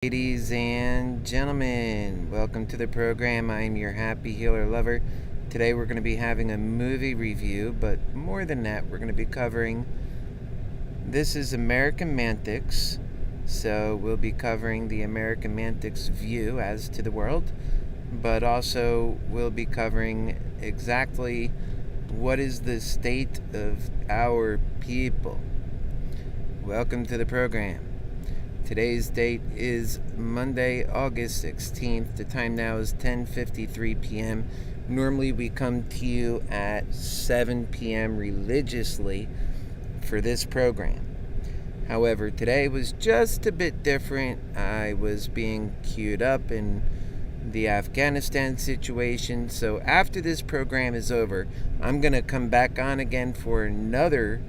Ladies and gentlemen, welcome to the program. I'm your happy healer lover. Today we're going to be having a movie review, but more than that, we're going to be covering This is AmericanMantics. So we'll be covering the AmericanMantics view as to the world, but also we'll be covering exactly what is the state of our people. Welcome to the program. Today's date is Monday, August 16th. The time now is 10:53 p.m. Normally we come to you at 7 p.m. religiously for this program. However, today was just a bit different. I was being queued up in the Afghanistan situation. So after this program is over, I'm going to come back on again for another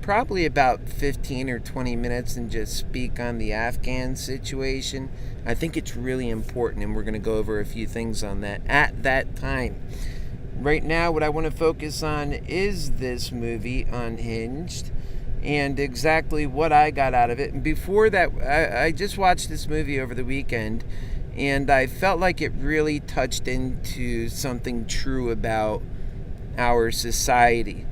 probably about 15 or 20 minutes and just speak on the Afghan situation. I think it's really important, and we're going to go over a few things on that at that time. Right now, what I want to focus on is this movie, UnHinged, and exactly what I got out of it. And before that, I just watched this movie over the weekend, and I felt like it really touched into something true about our society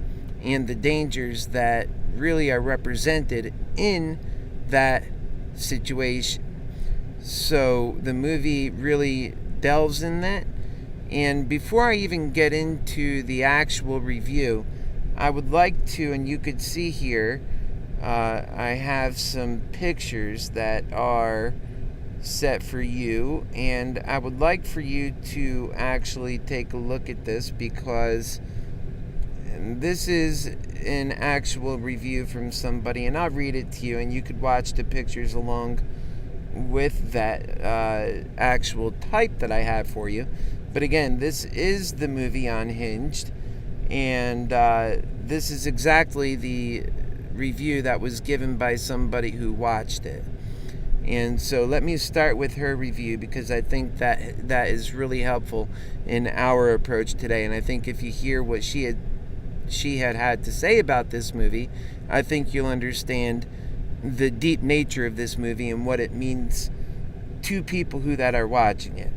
and the dangers that really are represented in that situation. So the movie really delves in that. And before I even get into the actual review, I would like to, and you could see here, I have some pictures that are set for you, and I would like for you to actually take a look at this, because this is an actual review from somebody, and I'll read it to you, and you could watch the pictures along with that actual type that I have for you. But again, this is the movie UnHinged, and this is exactly the review that was given by somebody who watched it. And so let me start with her review, because I think that is really helpful in our approach today. And I think if you hear what she had to say about this movie, I think you'll understand the deep nature of this movie and what it means to people who that are watching it.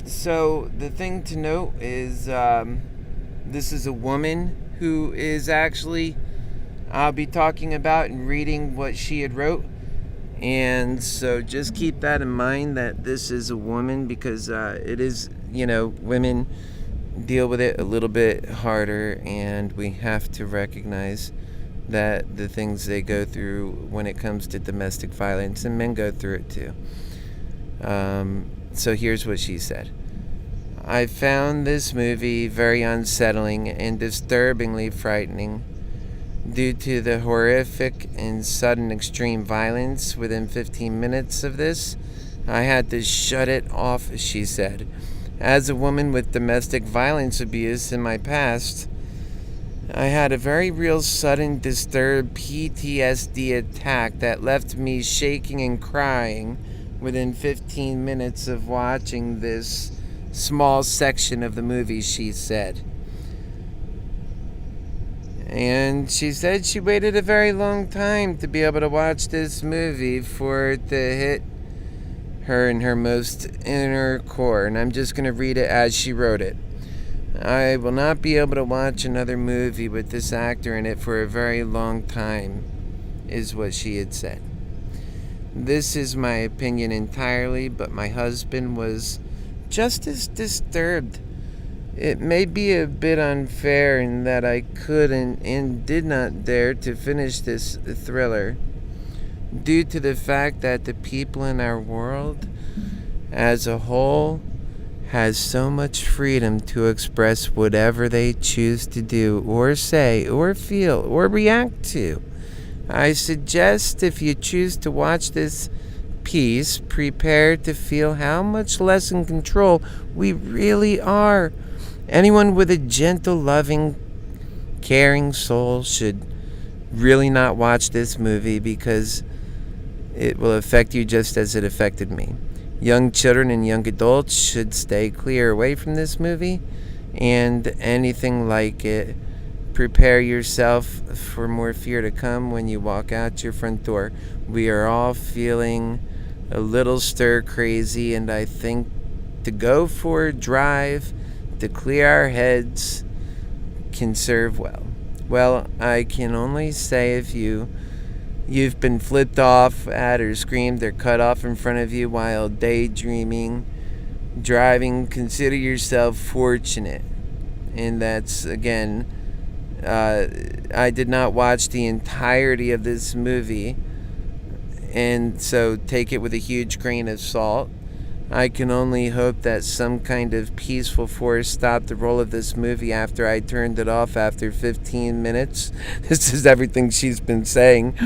So the thing to note is this is a woman who is actually, I'll be talking about and reading what she had wrote. And so just keep that in mind, that this is a woman, because it is, women deal with it a little bit harder, and we have to recognize that the things they go through when it comes to domestic violence, and men go through it too. So here's what she said. I found this movie very unsettling and disturbingly frightening. Due to the horrific and sudden extreme violence within 15 minutes of this, I had to shut it off, she said. As a woman with domestic violence abuse in my past, I had a very real sudden disturbed PTSD attack that left me shaking and crying within 15 minutes of watching this small section of the movie, she said. And she said she waited a very long time to be able to watch this movie for it to hit her in her most inner core. And I'm just going to read it as she wrote it. I will not be able to watch another movie with this actor in it for a very long time, is what she had said. This is my opinion entirely, but my husband was just as disturbed. It may be a bit unfair in that I couldn't and did not dare to finish this thriller due to the fact that the people in our world as a whole has so much freedom to express whatever they choose to do or say or feel or react to. I suggest, if you choose to watch this piece, prepare to feel how much less in control we really are. Anyone with a gentle, loving, caring soul should really not watch this movie, because it will affect you just as it affected me. Young children and young adults should stay clear away from this movie. and anything like it. Prepare yourself for more fear to come when you walk out your front door. We are all feeling a little stir crazy, and I think to go for a drive to clear our heads can serve well. Well, I can only say if you've been flipped off at or screamed or cut off in front of you while daydreaming, driving, consider yourself fortunate. And that's, again, I did not watch the entirety of this movie, and so take it with a huge grain of salt. I can only hope that some kind of peaceful force stopped the roll of this movie after I turned it off after 15 minutes. This is everything she's been saying.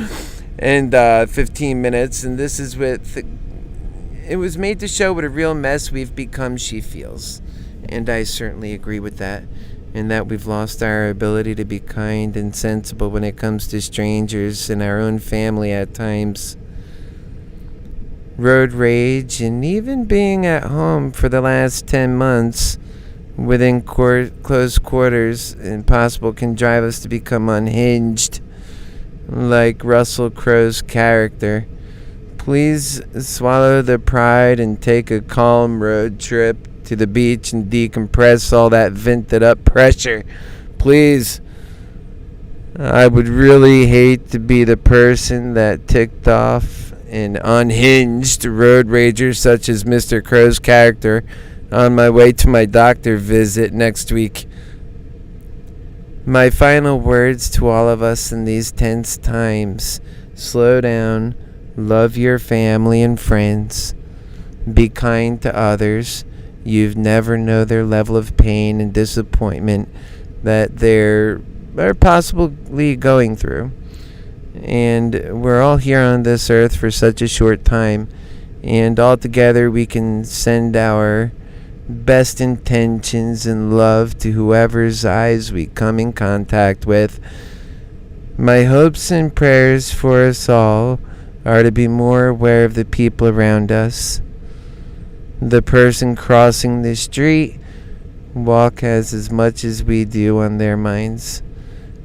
And 15 minutes, and this is it was made to show what a real mess we've become, she feels. And I certainly agree with that. And that we've lost our ability to be kind and sensible when it comes to strangers and our own family at times. Road rage, and even being at home for the last 10 months within close quarters and possible can drive us to become unhinged, like Russel Crow's character. Please swallow the pride and take a calm road trip to the beach and decompress all that vented up pressure. Please. I would really hate to be the person that ticked off an unhinged road rager such as Mr. Crow's character on my way to my doctor visit next week. My final words to all of us in these tense times: slow down, love your family and friends, be kind to others. You never know their level of pain and disappointment that they're possibly going through. And we're all here on this earth for such a short time, and all together we can send our best intentions and love to whoever's eyes we come in contact with. My hopes and prayers for us all are to be more aware of the people around us. The person crossing the street, walk as much as we do on their minds.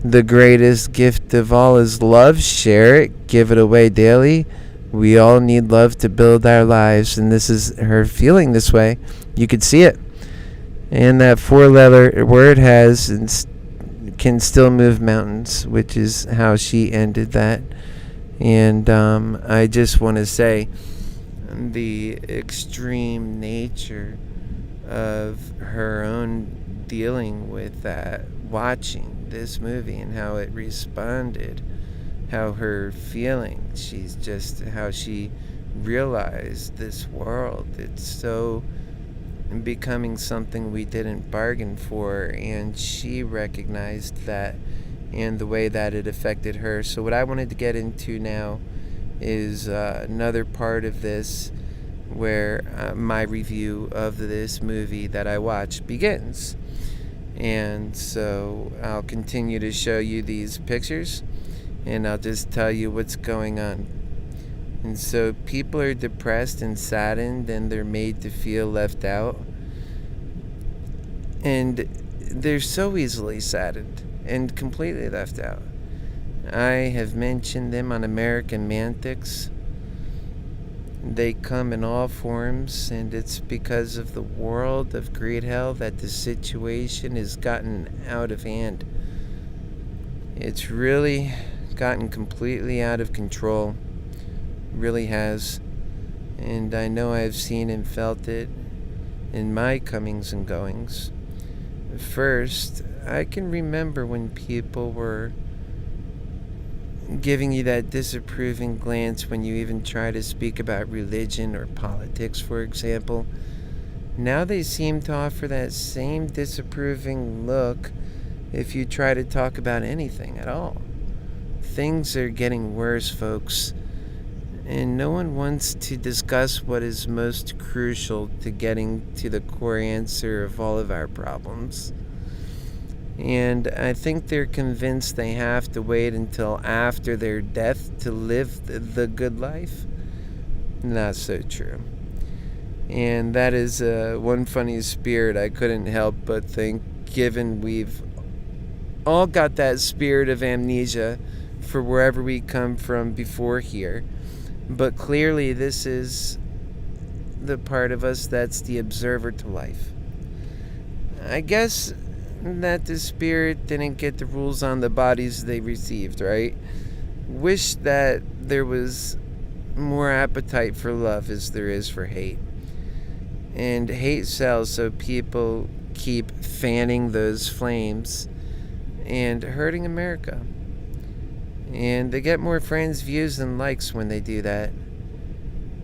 The greatest gift of all is love. Share it. Give it away daily. We all need love to build our lives, and this is her feeling this way. You could see it. And that four-letter word has and can still move mountains, which is how she ended that. And I just want to say the extreme nature of her own dealing with that, watching this movie and how it responded, how her feeling, how she realized this world. It's so becoming something we didn't bargain for, and she recognized that and the way that it affected her. So what I wanted to get into now is another part of this where my review of this movie that I watched begins. And so I'll continue to show you these pictures, and I'll just tell you what's going on. And so people are depressed and saddened, and they're made to feel left out. And they're so easily saddened and completely left out. I have mentioned them on AmericanMantics. They come in all forms, and it's because of the world of greedhell that the situation has gotten out of hand. It's really gotten completely out of control. Really has. And I know I've seen and felt it in my comings and goings. First, I can remember when people were giving you that disapproving glance when you even try to speak about religion or politics, for example. Now they seem to offer that same disapproving look if you try to talk about anything at all. Things are getting worse, folks, and no one wants to discuss what is most crucial to getting to the core answer of all of our problems. And I think they're convinced they have to wait until after their death to live the good life. Not so true. And that is one funny spirit I couldn't help but think, given we've all got that spirit of amnesia for wherever we come from before here. But clearly this is the part of us that's the observer to life. I guess that the spirit didn't get the rules on the bodies they received, right? Wish that there was more appetite for love as there is for hate. And hate sells, so people keep fanning those flames and hurting America. And they get more friends, views, and likes when they do that.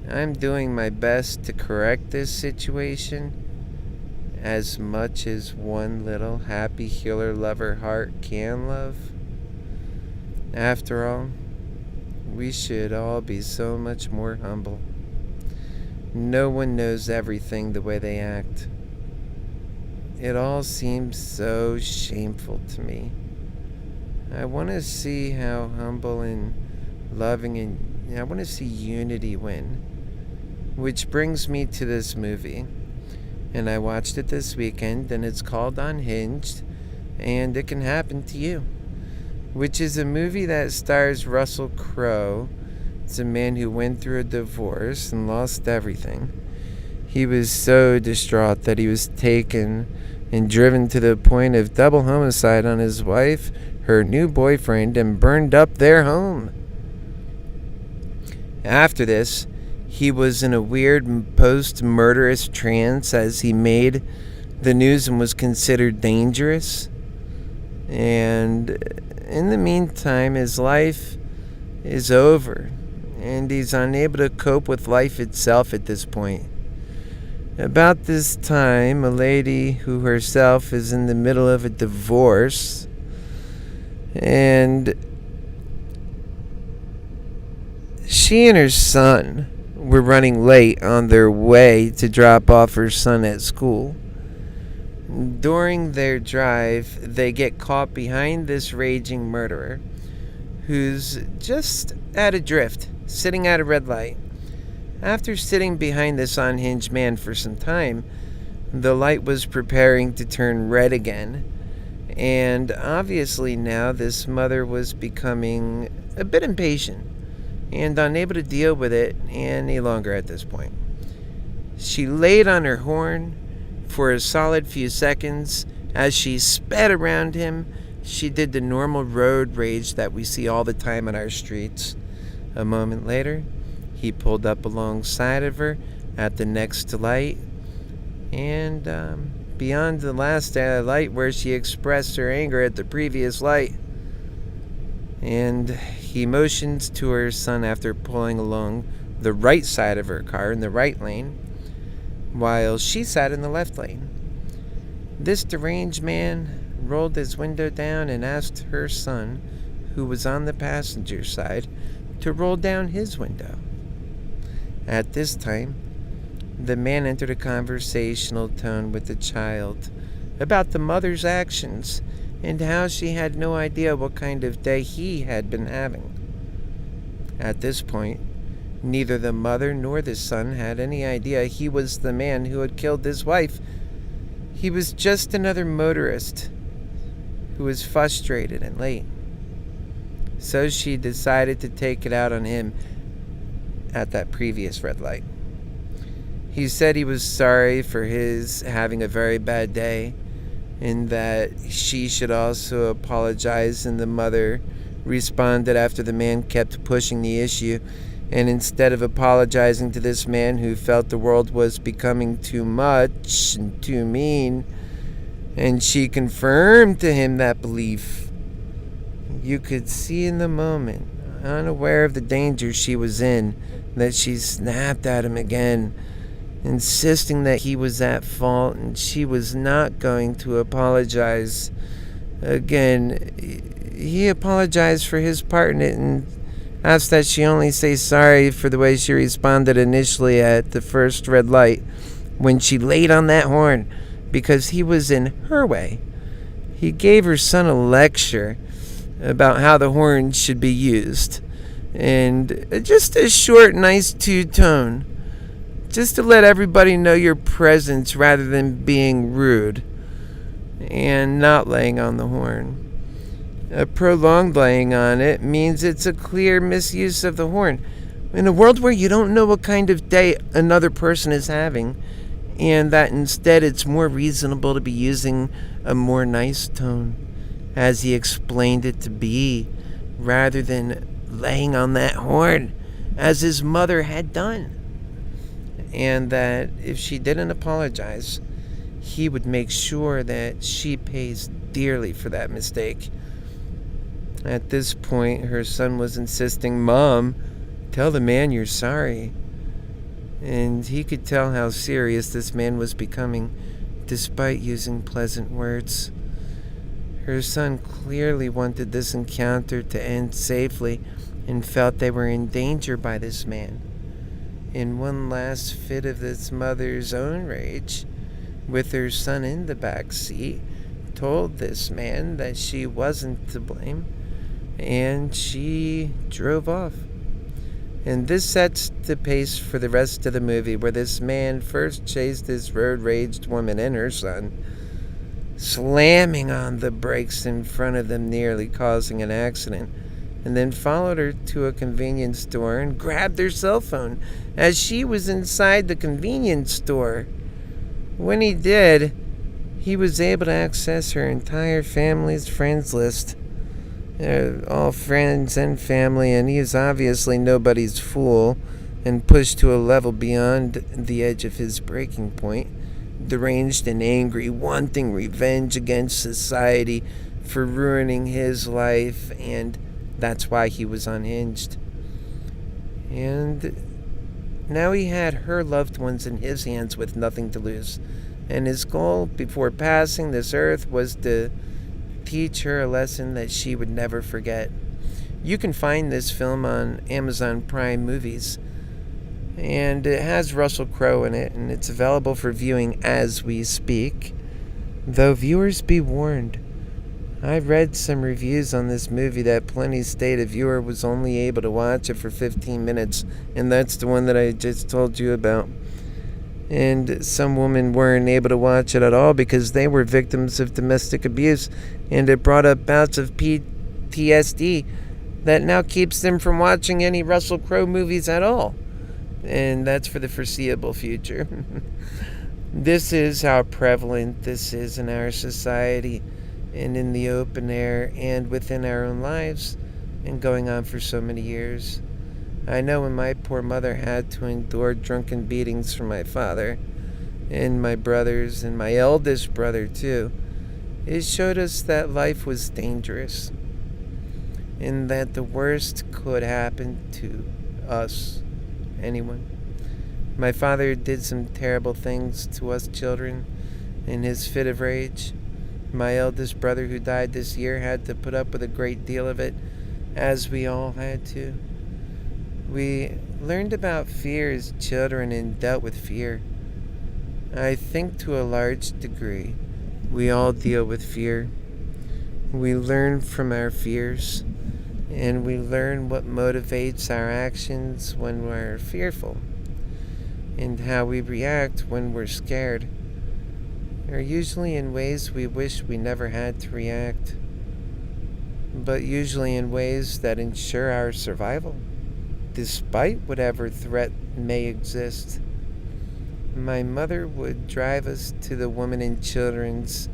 I'm doing my best to correct this situation as much as one little happy healer lover heart can love. After all, we should all be so much more humble. No one knows everything the way they act. It all seems so shameful to me. I want to see how humble and loving, and I want to see unity win. Which brings me to this movie. And I watched it this weekend, and it's called UnHinged, and it can happen to you. Which is a movie that stars Russel Crow. It's a man who went through a divorce and lost everything. He was so distraught that he was taken and driven to the point of double homicide on his wife, her new boyfriend, and burned up their home. After this, he was in a weird post-murderous trance as he made the news and was considered dangerous. And in the meantime, his life is over, and he's unable to cope with life itself at this point. About this time, a lady who herself is in the middle of a divorce, and she and her son were running late on their way to drop off her son at school. During their drive, they get caught behind this raging murderer who's just at adrift, sitting at a red light. After sitting behind this unhinged man for some time, the light was preparing to turn red again. And obviously now this mother was becoming a bit impatient and unable to deal with it any longer at this point. She laid on her horn for a solid few seconds. As she sped around him, she did the normal road rage that we see all the time on our streets. A moment later, he pulled up alongside of her at the next light, and beyond the last light where she expressed her anger at the previous light. And he motions to her son after pulling along the right side of her car in the right lane, while she sat in the left lane. This deranged man rolled his window down and asked her son, who was on the passenger side, to roll down his window. At this time, the man entered a conversational tone with the child about the mother's actions and how she had no idea what kind of day he had been having. At this point, neither the mother nor the son had any idea he was the man who had killed his wife. He was just another motorist who was frustrated and late. So she decided to take it out on him at that previous red light. He said he was sorry for his having a very bad day and that she should also apologize, and the mother responded after the man kept pushing the issue, and instead of apologizing to this man who felt the world was becoming too much and too mean, and she confirmed to him that belief. You could see in the moment, unaware of the danger she was in, that she snapped at him again, insisting that he was at fault and she was not going to apologize. Again, he apologized for his part in it and asked that she only say sorry for the way she responded initially at the first red light when she laid on that horn because he was in her way. He gave her son a lecture about how the horn should be used, and just a short, nice two-tone just to let everybody know your presence rather than being rude and not laying on the horn. A prolonged laying on it means it's a clear misuse of the horn. In a world where you don't know what kind of day another person is having, and that instead it's more reasonable to be using a more nice tone, as he explained it to be, rather than laying on that horn, as his mother had done. And that if she didn't apologize, he would make sure that she pays dearly for that mistake. At this point, her son was insisting, "Mom, tell the man you're sorry." And he could tell how serious this man was becoming, despite using pleasant words. Her son clearly wanted this encounter to end safely and felt they were in danger by this man. In one last fit of this mother's own rage, with her son in the back seat, told this man that she wasn't to blame, and she drove off. And this sets the pace for the rest of the movie, where this man first chased this road-raged woman and her son, slamming on the brakes in front of them, nearly causing an accident, and then followed her to a convenience store and grabbed her cell phone as she was inside the convenience store. When he did, he was able to access her entire family's friends list. All friends and family, and he is obviously nobody's fool, and pushed to a level beyond the edge of his breaking point, deranged and angry, wanting revenge against society for ruining his life, and that's why he was unhinged. And now he had her loved ones in his hands with nothing to lose, and his goal before passing this earth was to teach her a lesson that she would never forget. You can find this film on Amazon Prime Movies, and it has Russel Crow in it, and it's available for viewing as we speak. Though viewers be warned, I've read some reviews on this movie that plenty state a viewer was only able to watch it for 15 minutes, and that's the one that I just told you about. And some women weren't able to watch it at all because they were victims of domestic abuse, and it brought up bouts of PTSD that now keeps them from watching any Russell Crowe movies at all. And that's for the foreseeable future. This is how prevalent this is in our society and in the open air and within our own lives, and going on for so many years. I know when my poor mother had to endure drunken beatings from my father and my brothers and my eldest brother too, it showed us that life was dangerous and that the worst could happen to us, anyone. My father did some terrible things to us children in his fit of rage. My eldest brother, who died this year, had to put up with a great deal of it, as we all had to. We learned about fear as children and dealt with fear. I think to a large degree, we all deal with fear. We learn from our fears, and we learn what motivates our actions when we're fearful, and how we react when we're scared, are usually in ways we wish we never had to react, but usually in ways that ensure our survival, despite whatever threat may exist. My mother would drive us to the Women and Children's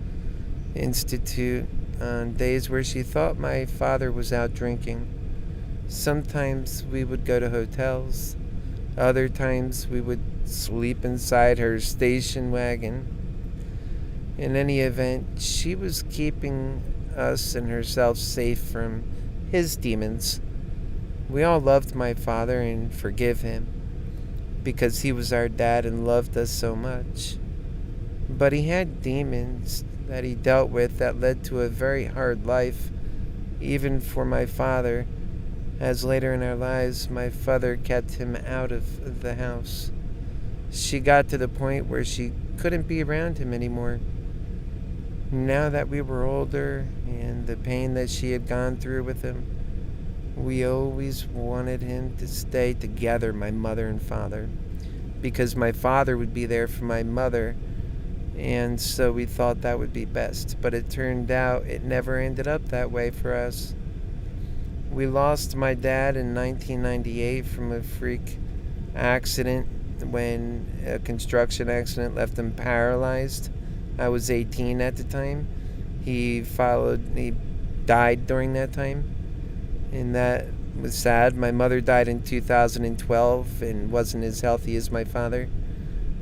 Institute on days where she thought my father was out drinking. Sometimes we would go to hotels. Other times we would sleep inside her station wagon. In any event, she was keeping us and herself safe from his demons. We all loved my father and forgive him, because he was our dad and loved us so much. But he had demons that he dealt with that led to a very hard life, even for my father, as later in our lives my father kept him out of the house. She got to the point where she couldn't be around him anymore. Now that we were older and the pain that she had gone through with him, we always wanted him to stay together, my mother and father, because my father would be there for my mother, and so we thought that would be best. But it turned out it never ended up that way for us. We lost my dad in 1998 from a freak accident when a construction accident left him paralyzed. I was 18 at the time. He died during that time, and that was sad. My mother died in 2012 and wasn't as healthy as my father.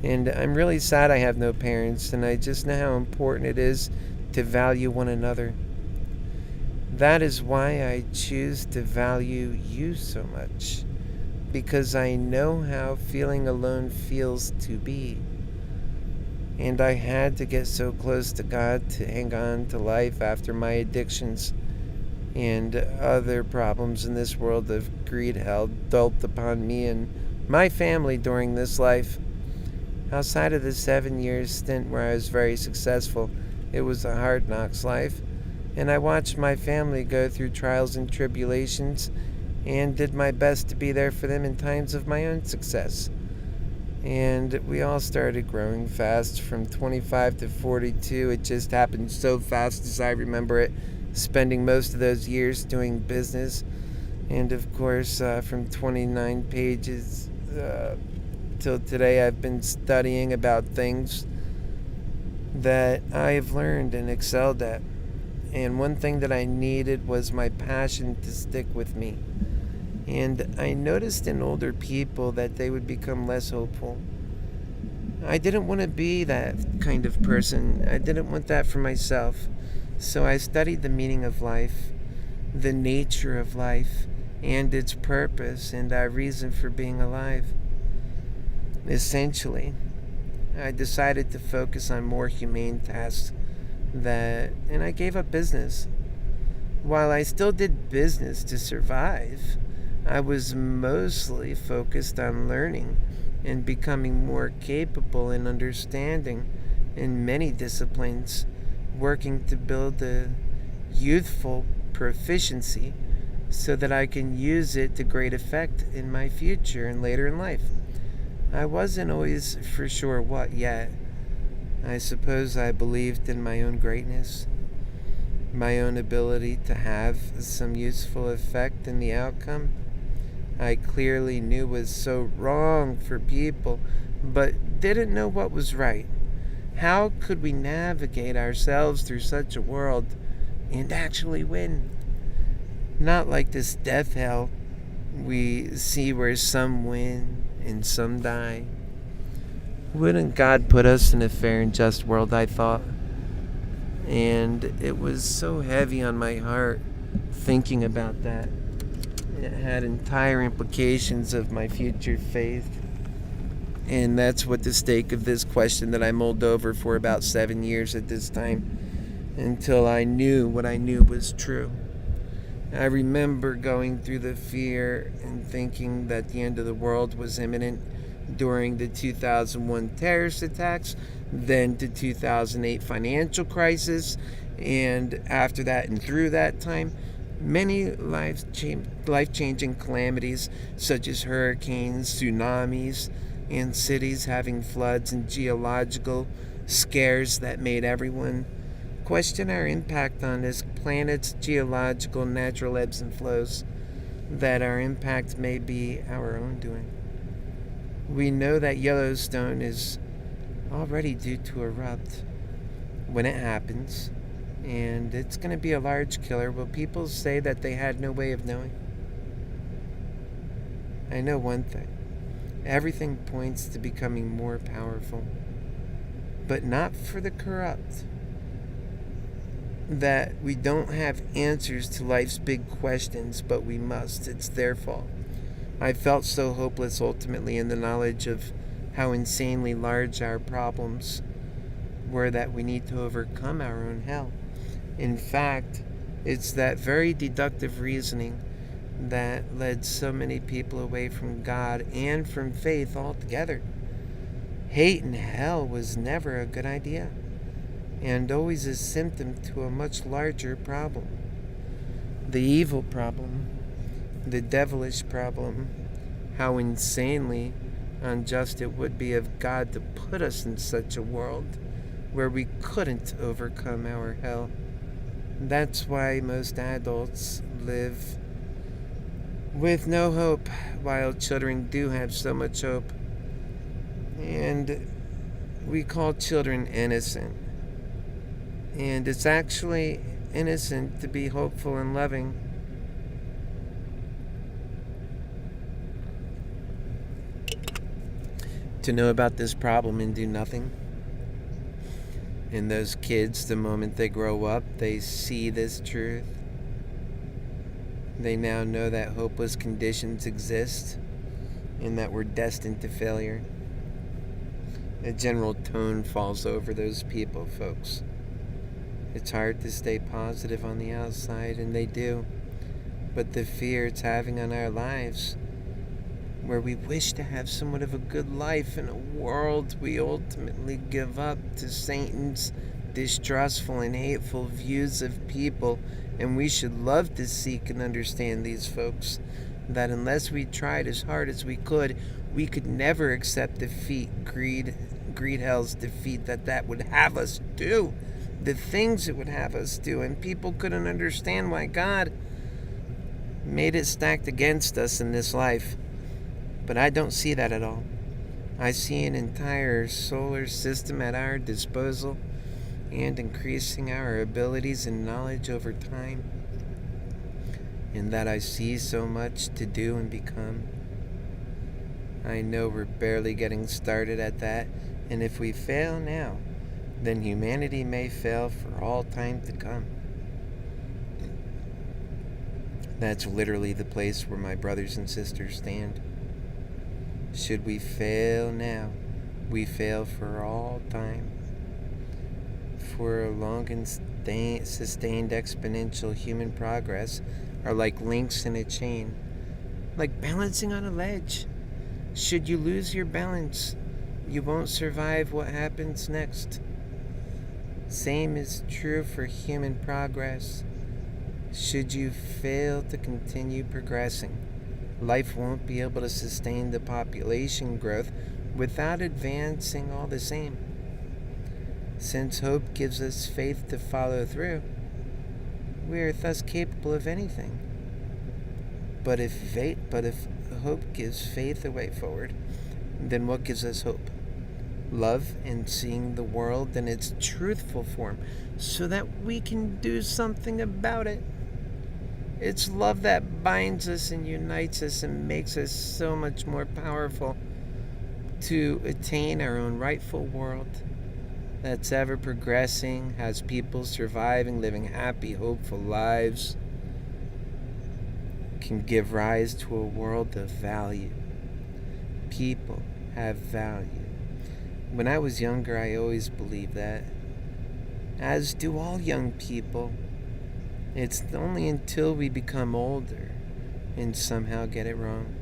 And I'm really sad I have no parents, and I just know how important it is to value one another. That is why I choose to value you so much, because I know how feeling alone feels to be. And I had to get so close to God to hang on to life after my addictions and other problems in this world of greedhell dwelt upon me and my family during this life. Outside of the 7-year stint where I was very successful, it was a hard knocks life, and I watched my family go through trials and tribulations and did my best to be there for them in times of my own success. And we all started growing fast from 25 to 42. It just happened so fast as I remember it, spending most of those years doing business. And of course, from 29 pages till today, I've been studying about things that I have learned and excelled at. And one thing that I needed was my passion to stick with me. And I noticed in older people that they would become less hopeful. I didn't want to be that kind of person. I didn't want that for myself. So I studied the meaning of life, the nature of life, and its purpose and our reason for being alive. Essentially, I decided to focus on more humane tasks and I gave up business. While I still did business to survive, I was mostly focused on learning and becoming more capable and understanding in many disciplines, working to build a youthful proficiency so that I can use it to great effect in my future and later in life. I wasn't always for sure what yet. I suppose I believed in my own greatness, my own ability to have some useful effect in the outcome. I clearly knew was so wrong for people, but didn't know what was right. How could we navigate ourselves through such a world and actually win? Not like this death hell we see where some win and some die. Wouldn't God put us in a fair and just world, I thought. And it was so heavy on my heart thinking about that. It had entire implications of my future faith. And that's what the stake of this question that I mulled over for about 7 years at this time, until I knew what I knew was true. I remember going through the fear and thinking that the end of the world was imminent during the 2001 terrorist attacks, then the 2008 financial crisis, and after that and through that time, many life-changing calamities such as hurricanes, tsunamis, and cities having floods and geological scares that made everyone question our impact on this planet's geological natural ebbs and flows, that our impact may be our own doing. We know that Yellowstone is already due to erupt when it happens, and it's going to be a large killer. Will people say that they had no way of knowing? I know one thing. Everything points to becoming more powerful, but not for the corrupt. That we don't have answers to life's big questions, but we must. It's their fault. I felt so hopeless ultimately in the knowledge of how insanely large our problems were, that we need to overcome our own hell. In fact, it's that very deductive reasoning that led so many people away from God and from faith altogether. Hate and hell was never a good idea, and always a symptom to a much larger problem. The evil problem, the devilish problem, how insanely unjust it would be of God to put us in such a world where we couldn't overcome our hell. That's why most adults live with no hope, while children do have so much hope. And we call children innocent. And it's actually innocent to be hopeful and loving. To know about this problem and do nothing. And those kids, the moment they grow up, they see this truth. They now know that hopeless conditions exist and that we're destined to failure. A general tone falls over those people, folks. It's hard to stay positive on the outside, and they do. But the fear it's having on our lives, where we wish to have somewhat of a good life in a world we ultimately give up to Satan's distrustful and hateful views of people, and we should love to seek and understand these folks, that unless we tried as hard as we could never accept defeat, greedhell's defeat that would have us do, the things it would have us do, and people couldn't understand why God made it stacked against us in this life. But I don't see that at all. I see an entire solar system at our disposal and increasing our abilities and knowledge over time. In that I see so much to do and become. I know we're barely getting started at that, and if we fail now, then humanity may fail for all time to come. That's literally the place where my brothers and sisters stand. Should we fail now, we fail for all time. For a long and sustained exponential human progress are like links in a chain, like balancing on a ledge. Should you lose your balance, you won't survive what happens next. Same is true for human progress. Should you fail to continue progressing, life won't be able to sustain the population growth without advancing all the same. Since hope gives us faith to follow through, we are thus capable of anything. But if hope gives faith a way forward, then what gives us hope? Love and seeing the world in its truthful form so that we can do something about it. It's love that binds us and unites us and makes us so much more powerful to attain our own rightful world that's ever progressing, has people surviving, living happy, hopeful lives, can give rise to a world of value. People have value. When I was younger, I always believed that, as do all young people. It's only until we become older and somehow get it wrong.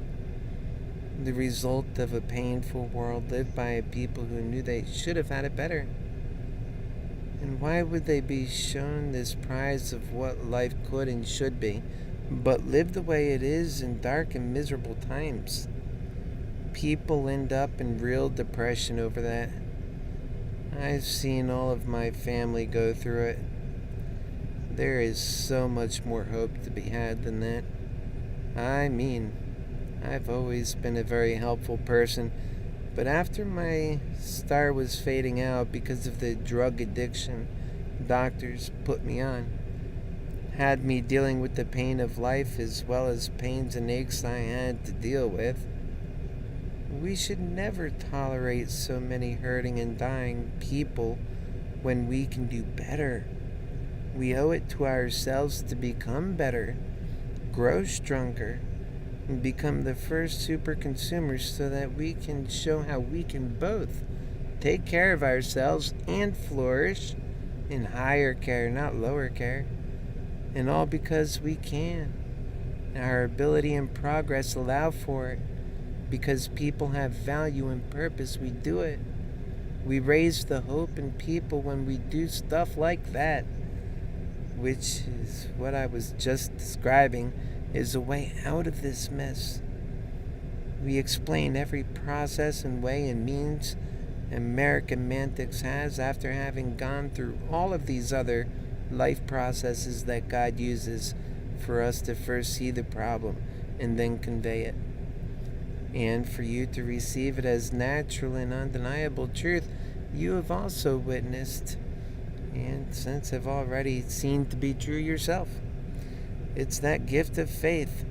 The result of a painful world lived by a people who knew they should have had it better. And why would they be shown this prize of what life could and should be, but live the way it is in dark and miserable times? People end up in real depression over that. I've seen all of my family go through it. There is so much more hope to be had than that. I mean, I've always been a very helpful person, but after my star was fading out because of the drug addiction doctors put me on, had me dealing with the pain of life as well as pains and aches I had to deal with. We should never tolerate so many hurting and dying people when we can do better. We owe it to ourselves to become better, grow stronger, and become the first super consumers so that we can show how we can both take care of ourselves and flourish in higher care, not lower care. And all because we can. Our ability and progress allow for it. Because people have value and purpose, we do it. We raise the hope in people when we do stuff like that, which is what I was just describing, is a way out of this mess. We explain every process and way and means AmericanMantics has after having gone through all of these other life processes that God uses for us to first see the problem and then convey it. And for you to receive it as natural and undeniable truth you have also witnessed and since have already seen to be true yourself. It's that gift of faith.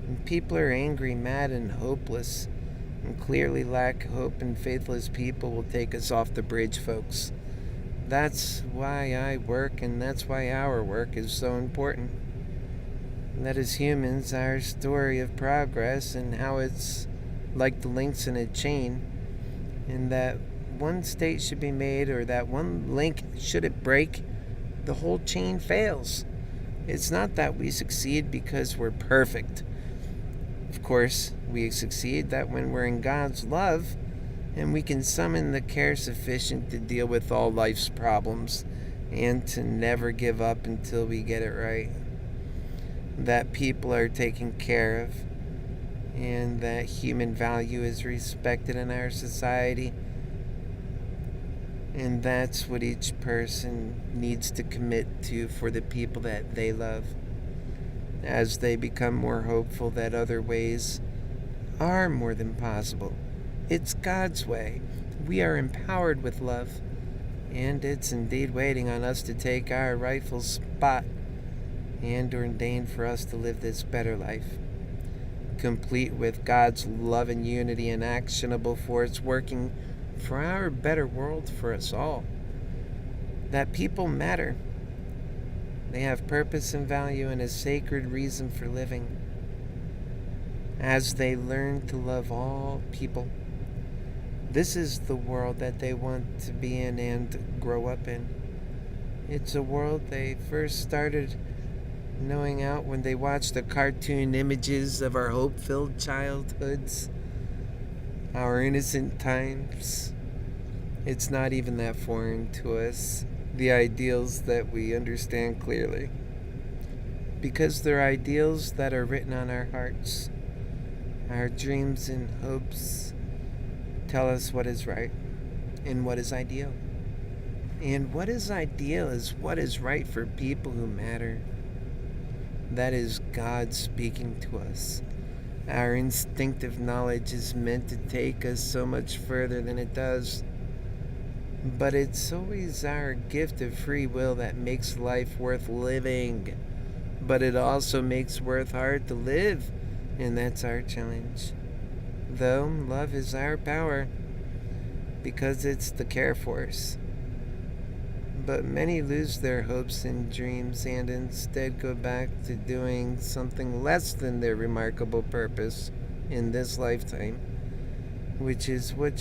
When people are angry, mad, and hopeless, and clearly lack hope, and faithless people will take us off the bridge, folks. That's why I work, and that's why our work is so important. That as humans, our story of progress and how it's like the links in a chain, and that one state should be made, or that one link, should it break, the whole chain fails. It's not that we succeed because we're perfect. Of course, we succeed that when we're in God's love and we can summon the care sufficient to deal with all life's problems and to never give up until we get it right. That people are taken care of and that human value is respected in our society. And that's what each person needs to commit to for the people that they love. As they become more hopeful that other ways are more than possible. It's God's way. We are empowered with love. And it's indeed waiting on us to take our rightful spot and ordained for us to live this better life. Complete with God's love and unity and actionable force working for our better world for us all. That people matter. They have purpose and value and a sacred reason for living. As they learn to love all people, this is the world that they want to be in and grow up in. It's a world they first started knowing out when they watched the cartoon images of our hope-filled childhoods, our innocent times. It's not even that foreign to us. The ideals that we understand clearly, because they're ideals that are written on our hearts. Our dreams and hopes tell us what is right and what is ideal. And what is ideal is what is right for people who matter. That is God speaking to us. Our instinctive knowledge is meant to take us so much further than it does. But it's always our gift of free will that makes life worth living. But it also makes worth hard to live. And that's our challenge. Though love is our power, because it's the care force. But many lose their hopes and dreams and instead go back to doing something less than their remarkable purpose in this lifetime. Which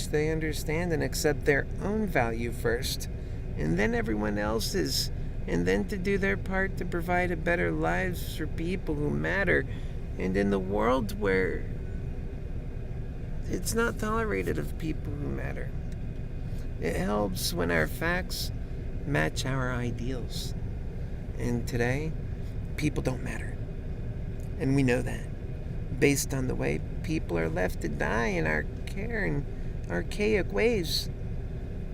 they understand and accept their own value first, and then everyone else's, and then to do their part to provide a better lives for people who matter, and in the world where it's not tolerated of people who matter. It helps when our facts match our ideals. And today, people don't matter. And we know that, based on the way people are left to die in our care and archaic ways.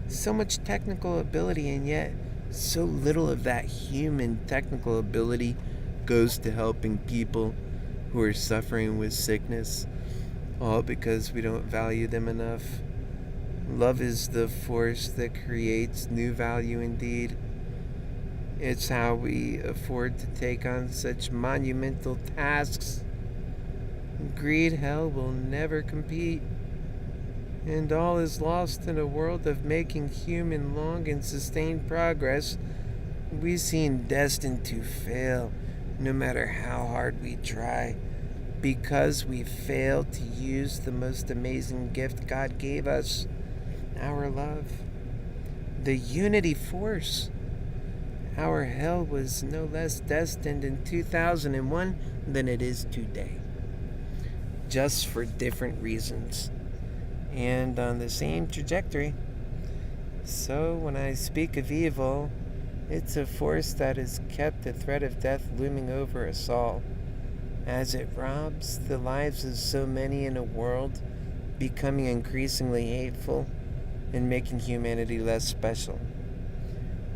So much technical ability, and yet so little of that human technical ability goes to helping people who are suffering with sickness, all because we don't value them enough. Love is the force that creates new value indeed. It's how we afford to take on such monumental tasks. Greedhell will never compete, and all is lost in a world of making human long and sustained progress we seem destined to fail, no matter how hard we try, because we failed to use the most amazing gift God gave us, our love, the unity force. Our hell was no less destined in 2001 than it is today, just for different reasons, and on the same trajectory. So when I speak of evil, it's a force that has kept the threat of death looming over us all, as it robs the lives of so many in a world becoming increasingly hateful and making humanity less special.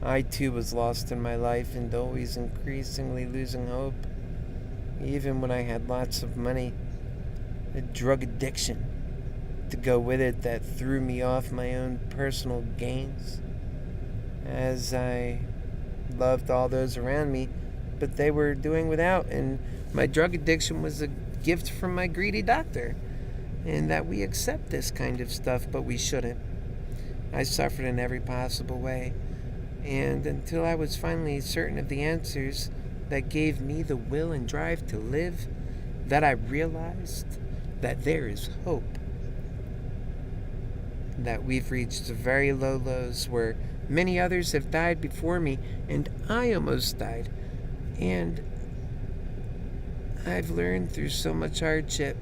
I too was lost in my life and always increasingly losing hope, even when I had lots of money. A drug addiction to go with it that threw me off my own personal gains, as I loved all those around me, but they were doing without, and my drug addiction was a gift from my greedy doctor, and that we accept this kind of stuff, but we shouldn't. I suffered in every possible way, and until I was finally certain of the answers that gave me the will and drive to live, that I realized that there is hope. That we've reached very low lows where many others have died before me, and I almost died. And I've learned through so much hardship,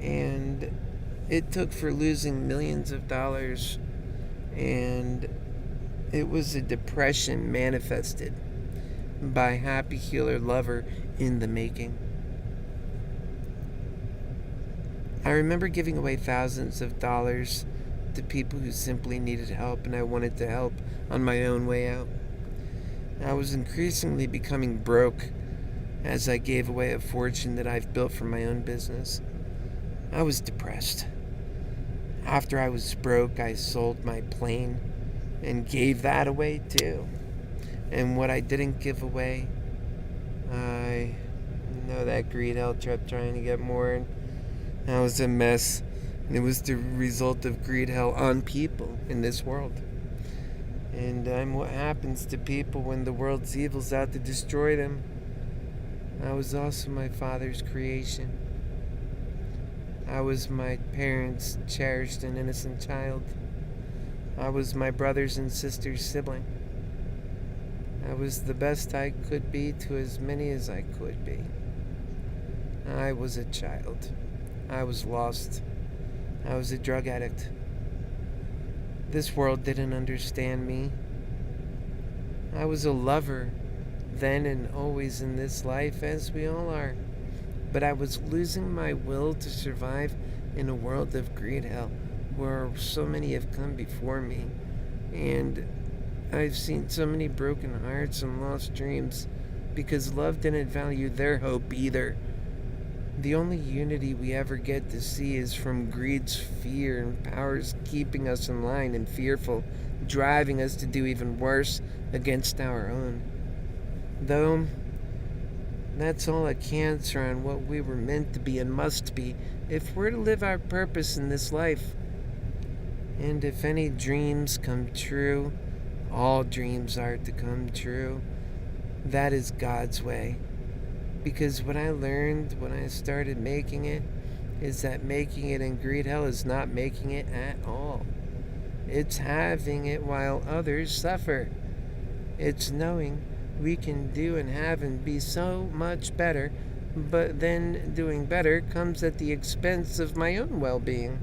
and it took for losing millions of dollars, and it was a depression manifested by happy healer lover in the making. I remember giving away thousands of dollars to people who simply needed help, and I wanted to help on my own way out. I was increasingly becoming broke as I gave away a fortune that I've built from my own business. I was depressed. After I was broke, I sold my plane and gave that away too. And what I didn't give away, I know that greedhell kept trying to get more, and that was a mess. And it was the result of greedhell on people in this world. And I'm what happens to people when the world's evil's out to destroy them. I was also my father's creation. I was my parents' cherished and innocent child. I was my brother's and sister's sibling. I was the best I could be to as many as I could be. I was a child. I was lost. I was a drug addict. This world didn't understand me. I was a lover then and always in this life, as we all are. But I was losing my will to survive in a world of greedhell, where so many have come before me. And I've seen so many broken hearts and lost dreams because love didn't value their hope either. The only unity we ever get to see is from greed's fear and powers keeping us in line and fearful, driving us to do even worse against our own. Though, that's all a cancer on what we were meant to be and must be if we're to live our purpose in this life. And if any dreams come true, all dreams are to come true. That is God's way. Because what I learned when I started making it is that making it in greedhell is not making it at all. It's having it while others suffer. It's knowing we can do and have and be so much better, but then doing better comes at the expense of my own well-being.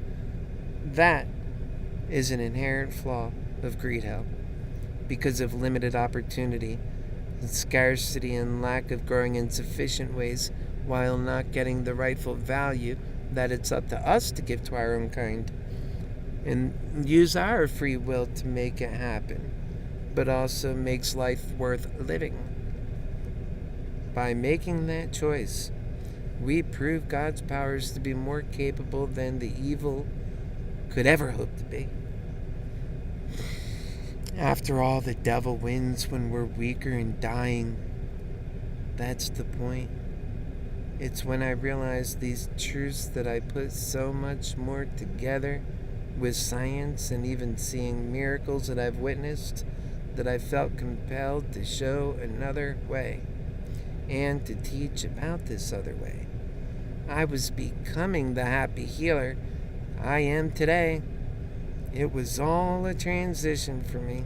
That is an inherent flaw of greedhell because of limited opportunity, scarcity, and lack of growing in sufficient ways while not getting the rightful value that it's up to us to give to our own kind and use our free will to make it happen, but also makes life worth living. By making that choice, we prove God's powers to be more capable than the evil could ever hope to be. After all, the devil wins when we're weaker and dying. That's the point. It's when I realized these truths that I put so much more together with science and even seeing miracles that I've witnessed that I felt compelled to show another way and to teach about this other way. I was becoming the happy healer I am today. It was all a transition for me.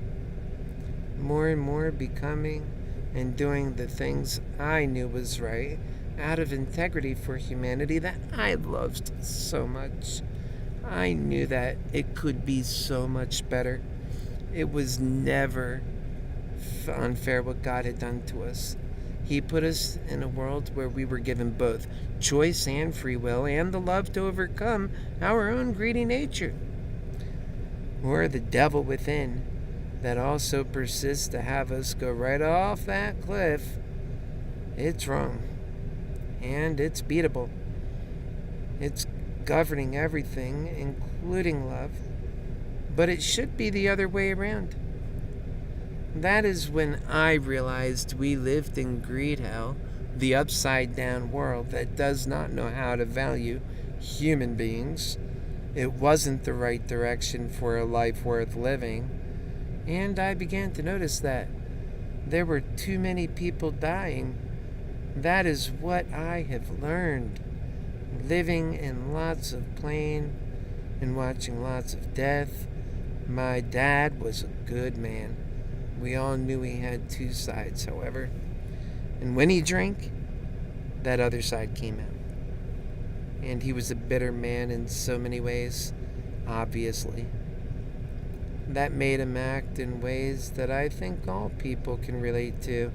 More and more becoming and doing the things I knew was right out of integrity for humanity that I loved so much. I knew that it could be so much better. It was never unfair what God had done to us. He put us in a world where we were given both choice and free will and the love to overcome our own greedy nature. Or the devil within that also persists to have us go right off that cliff. It's wrong. And it's beatable. It's governing everything, including love. But it should be the other way around. That is when I realized we lived in greedhell, the upside-down world that does not know how to value human beings. It wasn't the right direction for a life worth living. And I began to notice that there were too many people dying. That is what I have learned. Living in lots of pain and watching lots of death. My dad was a good man. We all knew he had two sides, however. And when he drank, that other side came out. And he was a bitter man in so many ways, obviously. That made him act in ways that I think all people can relate to.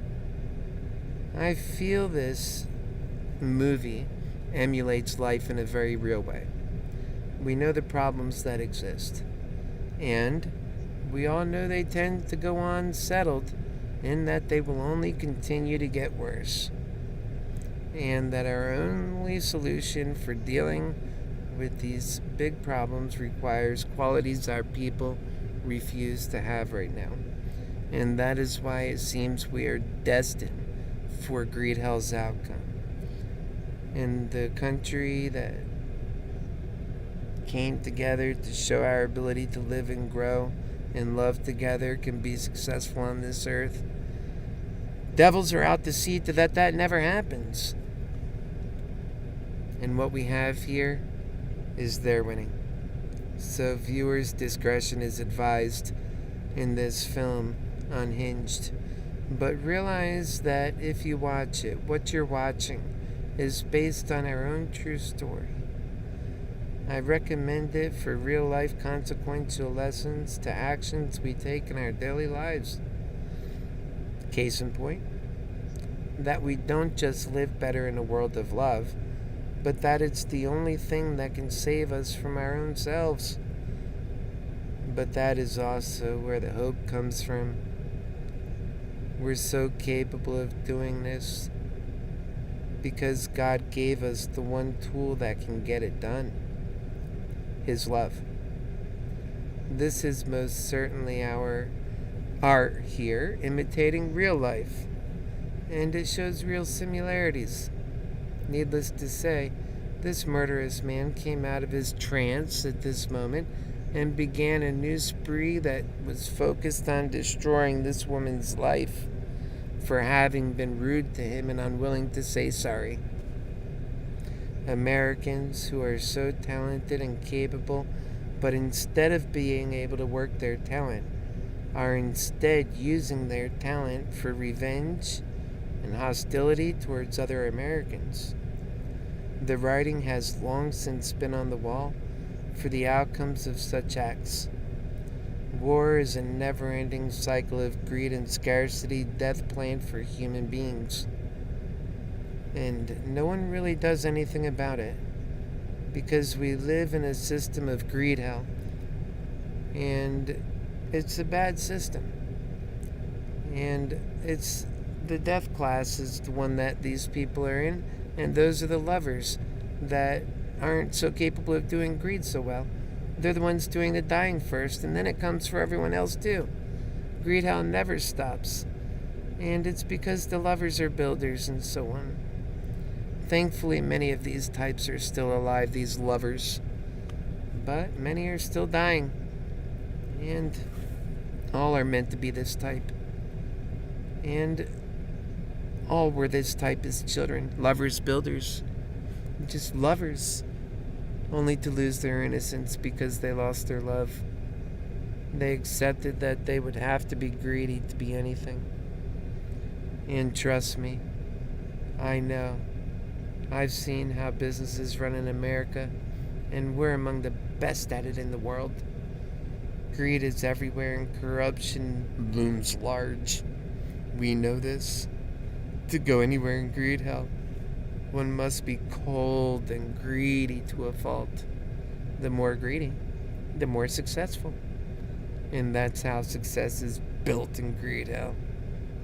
I feel this movie emulates life in a very real way. We know the problems that exist. And we all know they tend to go on settled in that they will only continue to get worse. And that our only solution for dealing with these big problems requires qualities our people refuse to have right now. And that is why it seems we are destined for greedhell's outcome. And the country that came together to show our ability to live and grow and love together can be successful on this earth. Devils are out to see to that never happens. And what we have here is their winning. So viewers' discretion is advised in this film, UnHinged. But realize that if you watch it, what you're watching is based on our own true story. I recommend it for real-life consequential lessons to actions we take in our daily lives. Case in point, that we don't just live better in a world of love, but that it's the only thing that can save us from our own selves. But that is also where the hope comes from. We're so capable of doing this because God gave us the one tool that can get it done. His love. This is most certainly our art here, imitating real life. And it shows real similarities. Needless to say, this murderous man came out of his trance at this moment and began a new spree that was focused on destroying this woman's life for having been rude to him and unwilling to say sorry. Americans who are so talented and capable, but instead of being able to work their talent, are instead using their talent for revenge and hostility towards other Americans. The writing has long since been on the wall for the outcomes of such acts. War is a never-ending cycle of greed and scarcity, death planned for human beings. And no one really does anything about it, because we live in a system of greedhell, and it's a bad system. And it's the death class is the one that these people are in, and those are the lovers that aren't so capable of doing greed so well. They're the ones doing the dying first, and then it comes for everyone else too. Greedhell never stops, and it's because the lovers are builders and so on. Thankfully, many of these types are still alive, these lovers, but many are still dying, and all are meant to be this type. And all were this type as children, lovers, builders, just lovers, only to lose their innocence because they lost their love. They accepted that they would have to be greedy to be anything. And trust me, I know. I've seen how businesses run in America, and we're among the best at it in the world. Greed is everywhere, and corruption looms large. We know this. To go anywhere in greedhell, one must be cold and greedy to a fault. The more greedy, the more successful. And that's how success is built in greedhell.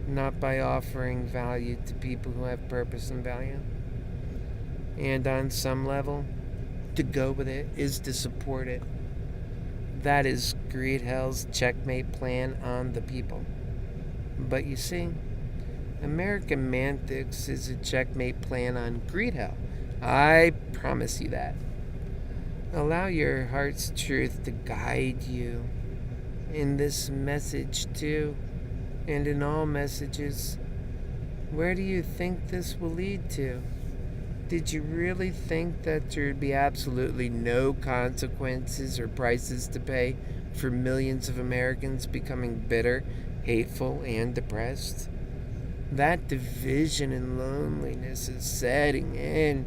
Not by offering value to people who have purpose and value. And on some level, to go with it is to support it. That is greedhell's checkmate plan on the people. But you see, AmericanMantics is a checkmate plan on greedhell. I promise you that. Allow your heart's truth to guide you in this message too, and in all messages. Where do you think this will lead to? Did you really think that there would be absolutely no consequences or prices to pay for millions of Americans becoming bitter, hateful, and depressed? That division and loneliness is setting in.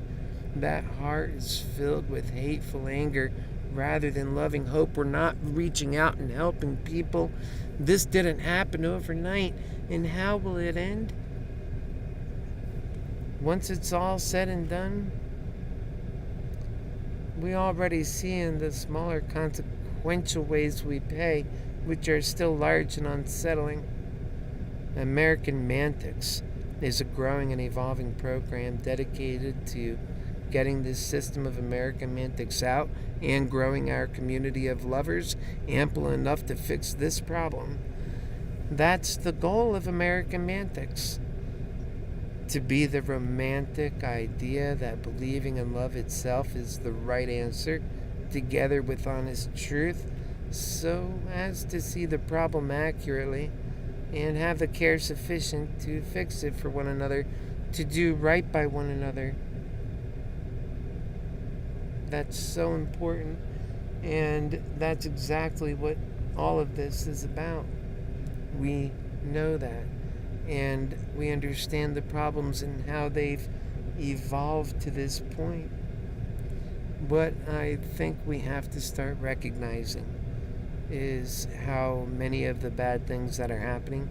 That heart is filled with hateful anger rather than loving hope. We're not reaching out and helping people. This didn't happen overnight. And how will it end? Once it's all said and done, we already see in the smaller consequential ways we pay, which are still large and unsettling. AmericanMantics is a growing and evolving program dedicated to getting this system of AmericanMantics out and growing our community of lovers ample enough to fix this problem. That's the goal of AmericanMantics. To be the romantic idea that believing in love itself is the right answer, together with honest truth, so as to see the problem accurately and have the care sufficient to fix it for one another, to do right by one another. That's so important, and that's exactly what all of this is about. We know that. And we understand the problems and how they've evolved to this point. What I think we have to start recognizing is how many of the bad things that are happening,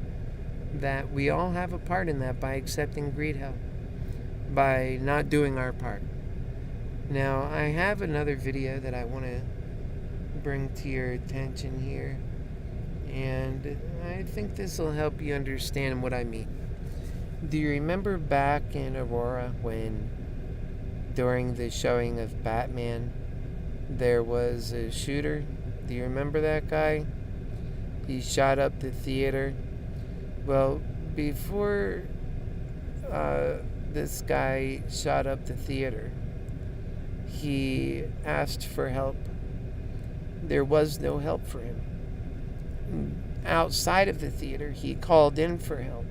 that we all have a part in that by accepting greedhell, by not doing our part. Now, I have another video that I want to bring to your attention here. And I think this will help you understand what I mean. Do you remember back in Aurora when, during the showing of Batman, there was a shooter? Do you remember that guy? He shot up the theater. Well, before this guy shot up the theater, he asked for help. There was no help for him. Outside of the theater, he called in for help,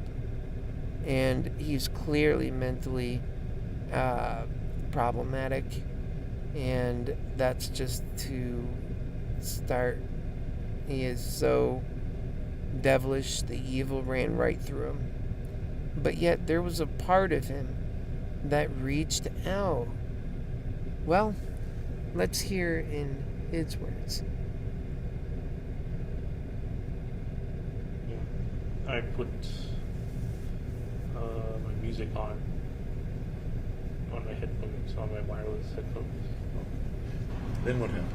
and he's clearly mentally problematic, and that's just to start. He is so devilish, the evil ran right through him, but yet there was a part of him that reached out. Well, let's hear in his words. I put my music on my headphones, on my wireless headphones. Then what happened?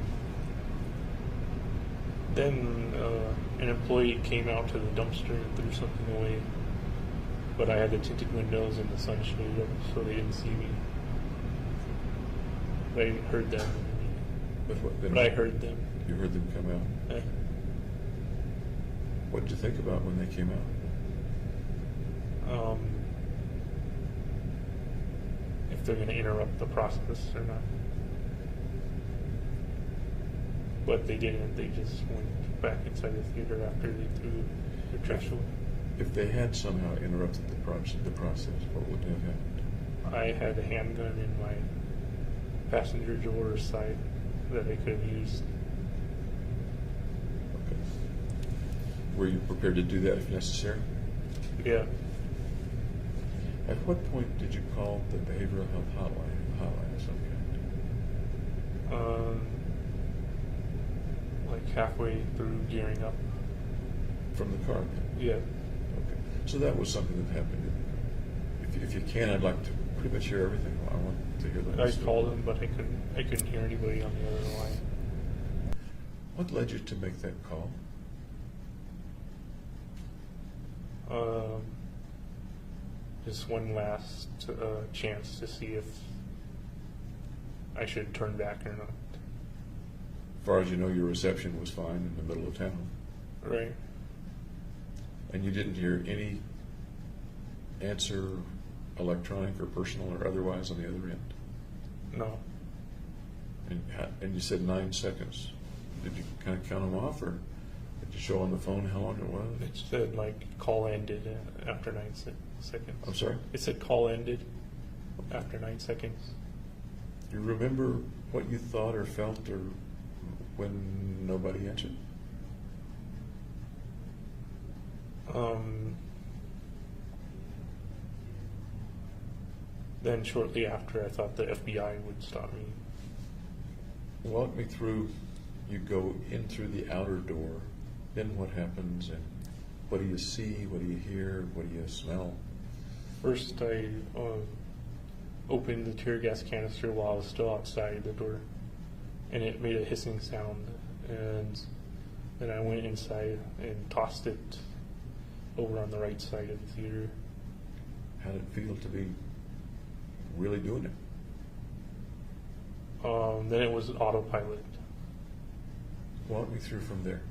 Then an employee came out to the dumpster and threw something away, but I had the tinted windows and the sun shaded up, so they didn't see me. But I heard them. But I heard them. You heard them come out? Yeah. What did you think about when they came out? If they're going to interrupt the process or not. But they didn't. They just went back inside the theater after they threw the trash away. If they had somehow interrupted the process, what would have happened? I had a handgun in my passenger door side that I could have used. Okay. Were you prepared to do that if necessary? Yeah. At what point did you call the behavioral health hotline of some kind? Like halfway through gearing up. From the car? Yeah. Okay. So that was something that happened in the car. If if you can, I'd like to pretty much hear everything. I want to hear the I called him, but I couldn't hear anybody on the other line. What led you to make that call? Just one last chance to see if I should turn back or not. As far as you know, your reception was fine in the middle of town. Right. And you didn't hear any answer, electronic or personal or otherwise, on the other end? No. And you said 9 seconds. Did you kind of count them off, or did you show on the phone how long it was? It said call ended after 9 seconds. I'm sorry? It said call ended after 9 seconds. Do you remember what you thought or felt or when nobody answered? Then shortly after, I thought the FBI would stop me. Walk me through. You go in through the outer door, then what happens, and what do you see, what do you hear, what do you smell? First, I opened the tear gas canister while I was still outside the door, and it made a hissing sound. And then I went inside and tossed it over on the right side of the theater. How did it feel to be really doing it? Then it was autopilot. Walk me through from there.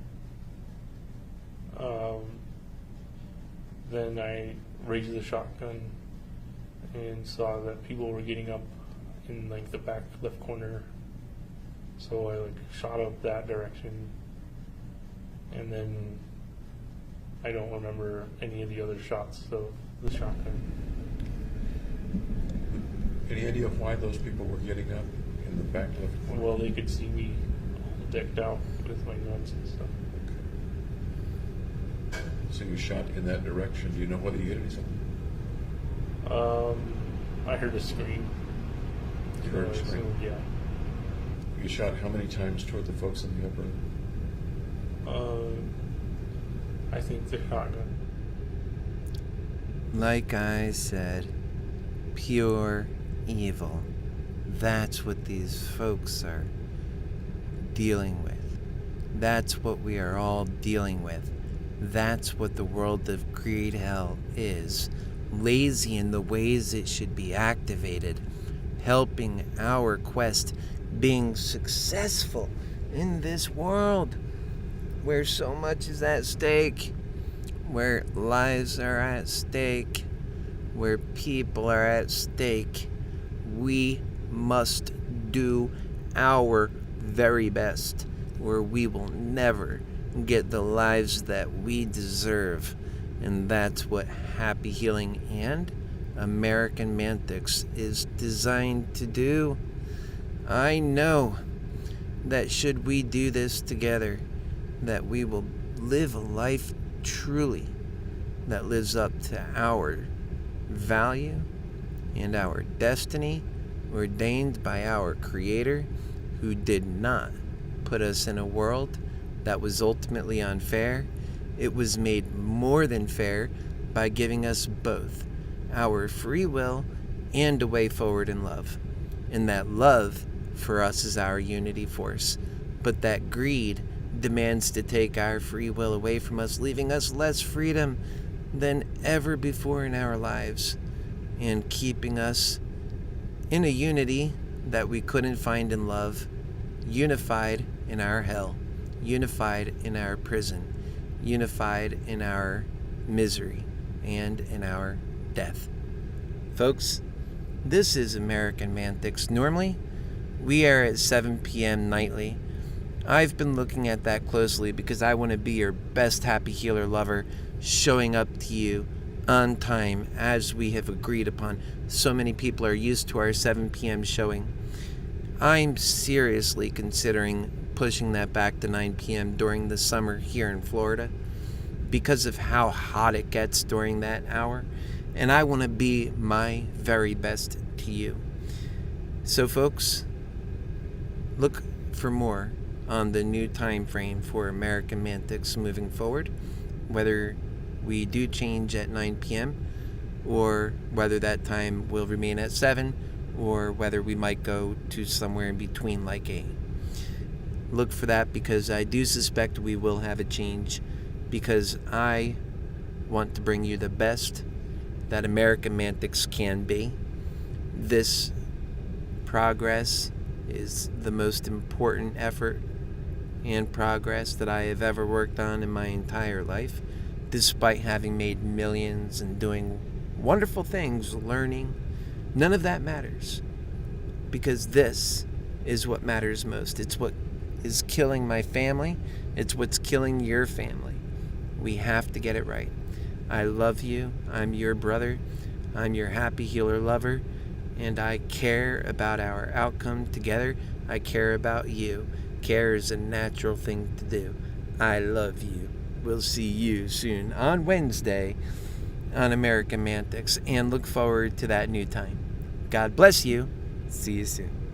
Then I raised the shotgun and saw that people were getting up in the back left corner. So I shot up that direction, and then I don't remember any of the other shots of the shotgun. Any idea why those people were getting up in the back left corner? Well, they could see me all decked out with my guns and stuff. So you shot in that direction. Do you know whether you hit anything? I heard a scream. You heard a So, scream? yeah. You shot how many times toward the folks in the upper end? I think the shotgun. Like I said, pure evil. That's what these folks are dealing with. That's what we are all dealing with. That's what the world of greedhell is. Lazy in the ways it should be activated. Helping our quest, being successful in this world where so much is at stake, where lives are at stake, where people are at stake. We must do our very best, where we will never get the lives that we deserve. And that's what Happy Healing and AmericanMantics is designed to do. I know that should we do this together, that we will live a life truly that lives up to our value and our destiny ordained by our Creator, who did not put us in a world that was ultimately unfair. It was made more than fair by giving us both our free will and a way forward in love. And that love for us is our unity force. But that greed demands to take our free will away from us, leaving us less freedom than ever before in our lives, and keeping us in a unity that we couldn't find in love, unified in our hell, unified in our prison, unified in our misery, and in our death. Folks, this is AmericanMantics. Normally, we are at 7 p.m. nightly. I've been looking at that closely because I want to be your best happy healer lover, showing up to you on time as we have agreed upon. So many people are used to our 7 p.m. showing. I'm seriously considering pushing that back to 9 p.m. during the summer here in Florida because of how hot it gets during that hour, and I want to be my very best to you. So folks, look for more on the new time frame for AmericanMantics moving forward, whether we do change at 9 p.m. or whether that time will remain at 7, or whether we might go to somewhere in between like 8. Look for that, because I do suspect we will have a change, because I want to bring you the best that AmericanMantics can be. This progress is the most important effort and progress that I have ever worked on in my entire life, despite having made millions and doing wonderful things, learning. None of that matters, because this is what matters most. It's what is killing my family. It's what's killing your family. We have to get it right. I love you. I'm your brother. I'm your happy healer lover, and I care about our outcome together. I care about you. Care is a natural thing to do. I love you. We'll see you soon on Wednesday on AmericanMantics, and look forward to that new time. God bless you. See you soon.